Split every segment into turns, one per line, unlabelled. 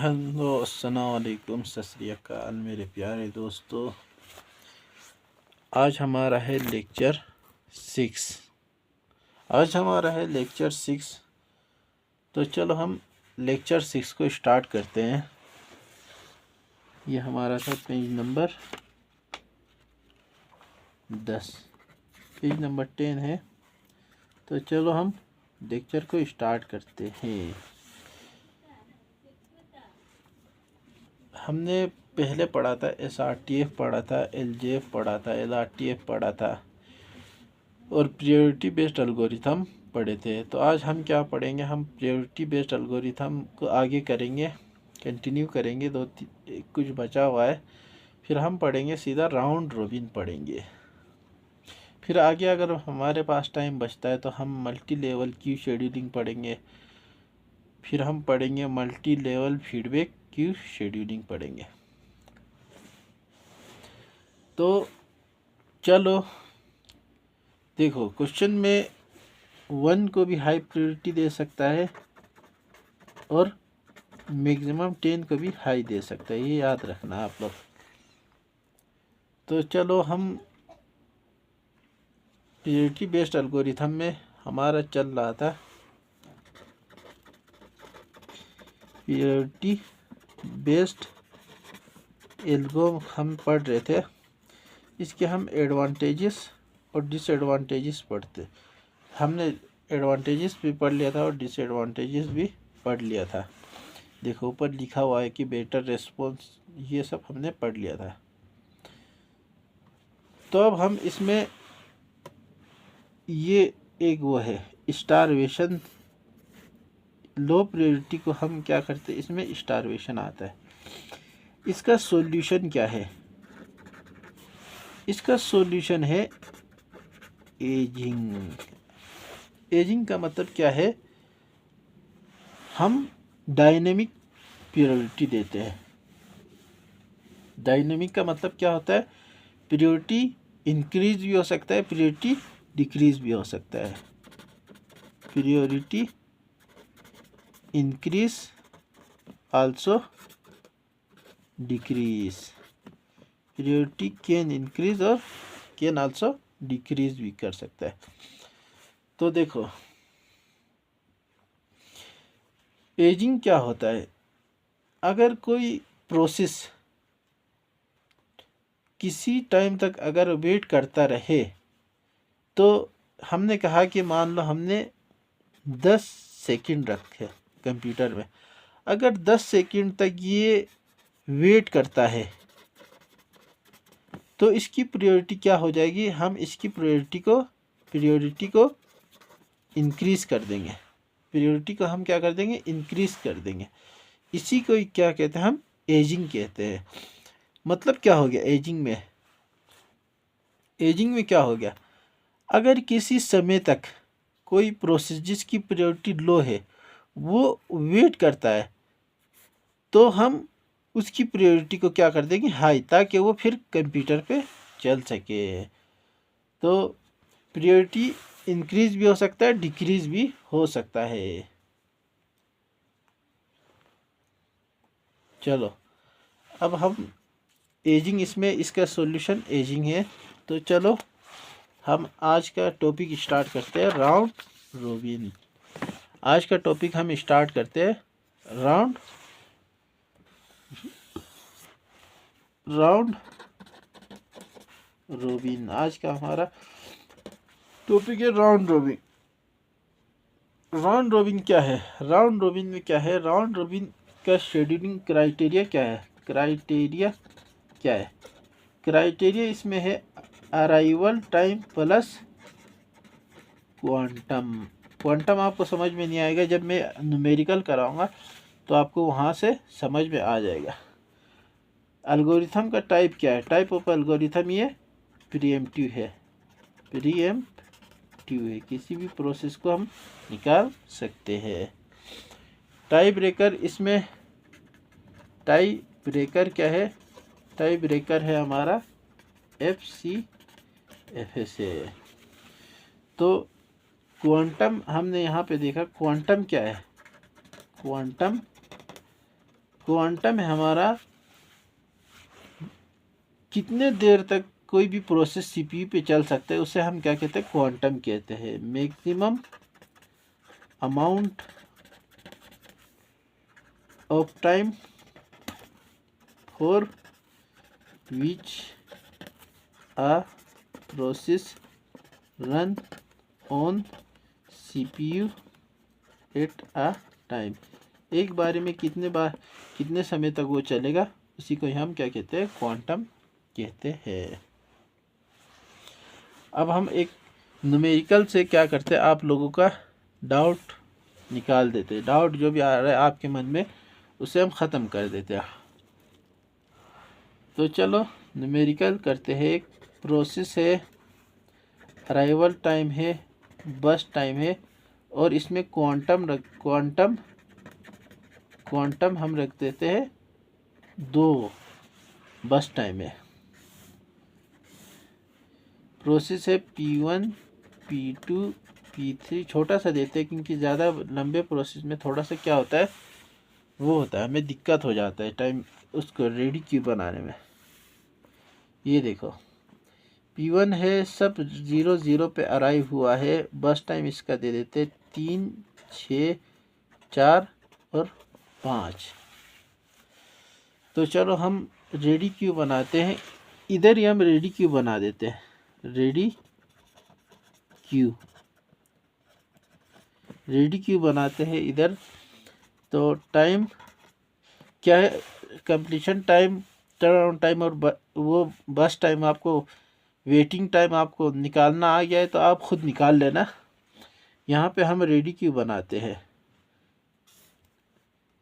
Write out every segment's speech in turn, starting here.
Hello अस्सलाम वालेकुम सत श्री अकाल मेरे प्यारे दोस्तों। आज हमारा है लेक्चर 6। तो चलो हम लेक्चर 6 को स्टार्ट करते हैं। ये हमारा था पेज नंबर 10, पेज नंबर 10 है। तो चलो हम लेक्चर को स्टार्ट करते हैं। हमने पहले पढ़ा था SRTF पढ़ा था, LJF पढ़ा था, LRTF पढ़ा था और प्रायोरिटी बेस्ड एल्गोरिथम पढ़े थे। तो आज हम क्या पढ़ेंगे, हम प्रायोरिटी बेस्ड एल्गोरिथम को आगे करेंगे, कंटिन्यू करेंगे। कुछ बचा हुआ है, फिर हम पढ़ेंगे सीधा राउंड रोबिन पढ़ेंगे। फिर आगे अगर हमारे पास टाइम बचता है तो हम मल्टी लेवल क्यू शेड्यूलिंग पढ़ेंगे। फिर हम पढ़ेंगे multi level feedback queue scheduling पढ़ेंगे। तो चलो देखो, क्वेश्चन में 1 को भी हाई प्रायोरिटी दे सकता है और मैक्सिमम 10 को भी हाई दे सकता है, ये याद रखना आप लोग। तो चलो हम प्रायोरिटी बेस्ड एल्गोरिथम में हमारा चल रहा था प्रायोरिटी बेस्ड एल्गो हम पढ़ रहे थे। इसके हम एडवांटेजेस और डिसएडवांटेजेस पढ़ते। हमने एडवांटेजेस भी पढ़ लिया था और डिसएडवांटेजेस भी पढ़ लिया था। देखो ऊपर लिखा हुआ है कि बेटर रेस्पॉन्स, ये सब हमने पढ़ लिया था। तो अब हम इसमें ये एक वो है स्टारवेशन, लो प्रायोरिटी को हम क्या करते हैं, इसमें स्टारवेशन आता है। इसका सॉल्यूशन क्या है? इसका सॉल्यूशन है एजिंग। एजिंग का मतलब क्या है? हम डायनेमिक प्रायोरिटी देते हैं। डायनेमिक का मतलब क्या होता है? प्रायोरिटी इंक्रीज भी हो सकता है, प्रायोरिटी डिक्रीज भी हो सकता है। Priority increase also decrease, priority can increase और कैन आल्सो डिक्रीज भी कर सकता है। तो देखो एजिंग क्या होता है? अगर कोई प्रोसेस किसी टाइम तक अगर वेट करता रहे, तो हमने कहा कि मान लो हमने 10 सेकंड रखे कंप्यूटर में, अगर 10 सेकंड तक ये वेट करता है तो इसकी प्रायोरिटी क्या हो जाएगी? हम इसकी प्रायोरिटी को इंक्रीज कर देंगे। प्रायोरिटी को हम क्या कर देंगे? इंक्रीज कर देंगे। इसी को क्या कहते हैं? हम एजिंग कहते हैं। मतलब क्या हो गया एजिंग में? एजिंग में क्या हो गया? अगर किसी समय तक कोई प्रोसेस जिसकी प्रायोरिटी लो है वो वेट करता है, तो हम उसकी प्रायोरिटी को क्या कर देंगे? हाई, ताकि वो फिर कंप्यूटर पे चल सके। तो प्रायोरिटी इंक्रीज भी हो सकता है, डिक्रीज भी हो सकता है। चलो अब हम एजिंग, इसमें इसका सॉल्यूशन एजिंग है। तो चलो हम आज का टॉपिक स्टार्ट करते हैं, राउंड रोबिन। आज का टॉपिक हम स्टार्ट करते हैं राउंड रोबिन। आज का हमारा टॉपिक है राउंड रोबिन। राउंड रोबिन क्या है? राउंड रोबिन में क्या है? राउंड रोबिन का शेड्यूलिंग क्राइटेरिया क्या है? क्राइटेरिया इसमें है arrival time plus quantum. Quantum आपको समझ में नहीं आएगा, जब मैं न्यूमेरिकल कराऊंगा तो आपको वहाँ से समझ में आ जाएगा। एल्गोरिथम का टाइप क्या है? टाइप ऑफ एल्गोरिथम ये प्रीएम्प्टिव है। किसी भी प्रोसेस को हम निकाल सकते हैं। टाई ब्रेकर, इसमें टाई ब्रेकर क्या है? टाई ब्रेकर है हमारा FCFS है। तो क्वांटम हमने यहाँ पे देखा, क्वांटम क्या है? क्वांटम क्वांटम है हमारा कितने देर तक कोई भी प्रोसेस सीपीयू पे चल सकता है, उसे हम क्या कहते हैं, क्वांटम कहते हैं। Maximum amount of time for which a process run on CPU at a time। एक बार में कितने समय तक वो चलेगा, उसी को हम क्या कहते हैं, क्वांटम कहते हैं। अब हम एक न्यूमेरिकल से क्या करते हैं, आप लोगों का डाउट निकाल देते हैं। डाउट जो भी आ रहा है आपके मन में उसे हम ख़त्म कर देते हैं। तो चलो न्यूमेरिकल करते हैं। एक प्रोसेस है, अराइवल टाइम है, बस टाइम है, और इसमें क्वांटम हम रख देते हैं 2 बस टाइम है। प्रोसेस है P1 P2 P3, छोटा सा देते हैं क्योंकि ज़्यादा लंबे प्रोसेस में थोड़ा सा क्या होता है, वो होता है, हमें दिक्कत हो जाता है टाइम उसको रेडी क्यू बनाने में। ये देखो P1 है, सब 0 0 पे अराइव हुआ है। बस टाइम इसका दे देते 3 6 4 और 5। तो चलो हम रेडी क्यू बनाते हैं। इधर ही हम रेडी क्यू बना देते हैं, रेडी क्यू बनाते हैं इधर। तो टाइम क्या है, कंप्लीशन टाइम, टर्न टाइम और वो बस टाइम, आपको वेटिंग टाइम आपको निकालना आ गया है तो आप खुद निकाल लेना। यहाँ पे हम रेडी क्यू बनाते हैं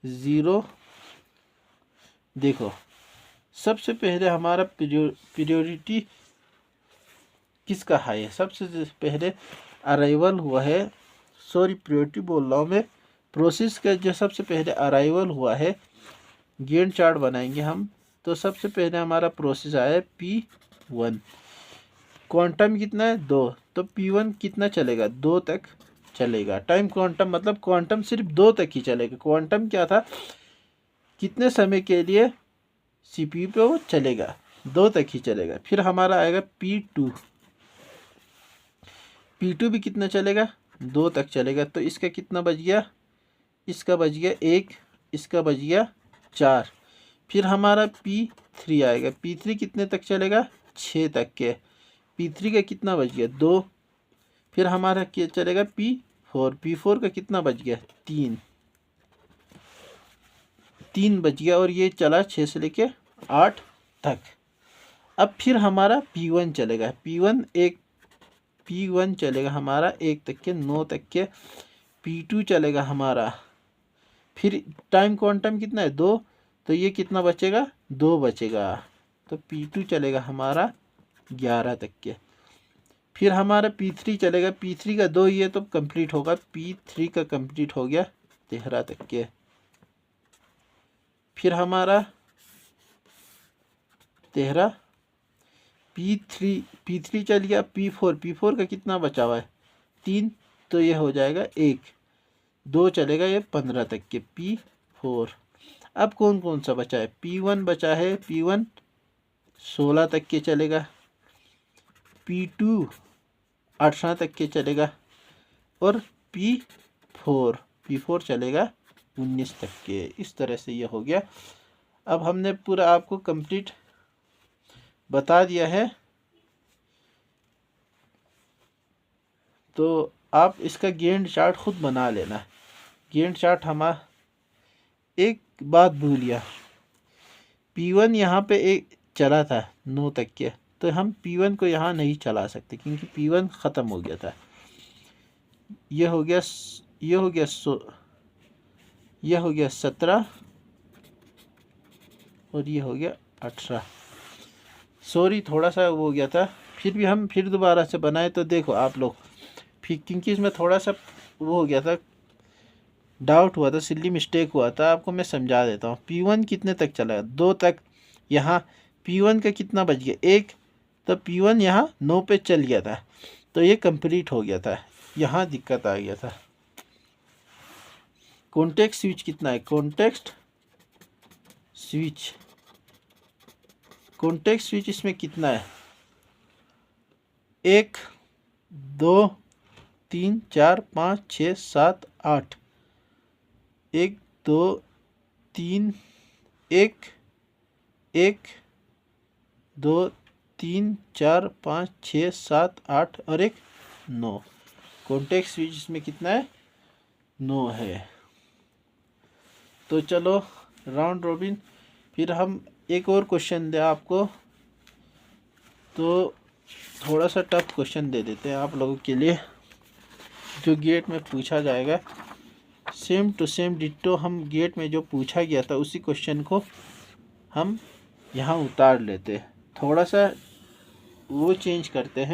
0। देखो सबसे पहले हमारा पीरियोडिटी किसका हाई है, सबसे पहले अराइवल हुआ है, सॉरी प्रायोरिटी बोल रहा हूँ मैं, प्रोसेस का जो सबसे पहले अराइवल हुआ है। गैंट चार्ट बनाएंगे हम। तो सबसे पहले हमारा प्रोसेस आया है P1, क्वांटम कितना है 2, तो P1 कितना चलेगा, 2 तक चलेगा। टाइम क्वांटम मतलब क्वांटम सिर्फ 2 तक ही चलेगा। क्वांटम क्या था, कितने समय के लिए CPU पे वो चलेगा, 2 तक ही चलेगा। फिर हमारा आएगा P2 भी कितना चलेगा, 2 तक चलेगा। तो इसका कितना बच गया, इसका बच गया 1, इसका बच गया 4। फिर हमारा P3 आएगा। P3 कितने तक चलेगा, 6 तक के। P3 का कितना बच गया, 2। फिर हमारा क्या चलेगा, P4 का कितना बच गया, 3 बच गया। और ये चला 6 से लेके 8 तक। अब फिर हमारा P1 चलेगा, P1 चलेगा हमारा 1 तक के, 9 तक के। P2 चलेगा हमारा, फिर टाइम क्वांटम कितना है 2, तो ये कितना बचेगा, 2 बचेगा। तो P2 चलेगा हमारा 11 तक के। फिर हमारा P3 चलेगा, P3 का 2 ये तो कंप्लीट होगा, P3 का कंप्लीट हो गया 13 तक के। फिर हमारा 13, P3 चल गया। P4 का कितना बचा हुआ है, 3, तो ये हो जाएगा 1, 2 चलेगा, ये 15 तक के P4। अब कौन कौन सा बचा है, P1 बचा है, P1 16 तक के चलेगा, P2 18 तक के चलेगा, और P4 चलेगा 19 तक के। इस तरह से ये हो गया। अब हमने पूरा आपको कंप्लीट बता दिया है। तो आप इसका गैंट चार्ट खुद बना लेना। गैंट चार्ट हमारा, एक बात भूलिया, P1 यहाँ पे एक चला था 9 तक के, तो हम P1 को यहाँ नहीं चला सकते क्योंकि P1 ख़त्म हो गया था। ये हो गया 17 और ये हो गया 18। सॉरी थोड़ा सा वो हो गया था। फिर भी हम फिर दोबारा से बनाए तो देखो आप लोग, फिर क्योंकि इसमें थोड़ा सा वो हो गया था, डाउट हुआ था, सिल्ली मिस्टेक हुआ था। आपको मैं समझा देता हूँ। P1 कितने तक चला, 2 तक। यहाँ P1 का कितना बच गया, 1, तो P1 यहाँ 9 पे चल गया था, तो ये कंप्लीट हो गया था। यहाँ दिक्कत आ गया था। कॉन्टेक्स्ट स्विच कितना है, कॉन्टेक्स्ट स्विच, कॉन्टेक्स्ट स्विच इसमें कितना है? 1 2 3 4 5 6 7 8, 1 2 3 1 1 2 3 4 5 6 7 8 और एक 9। कॉन्टेक्स्ट स्विच इसमें कितना है? 9 है। तो चलो राउंड रॉबिन, फिर हम एक और क्वेश्चन दे आपको, तो थोड़ा सा टफ क्वेश्चन दे देते हैं आप लोगों के लिए, जो गेट में पूछा जाएगा। सेम टू सेम डिट्टो हम गेट में जो पूछा गया था उसी क्वेश्चन को हम यहाँ उतार लेते हैं, थोड़ा सा वो चेंज करते हैं।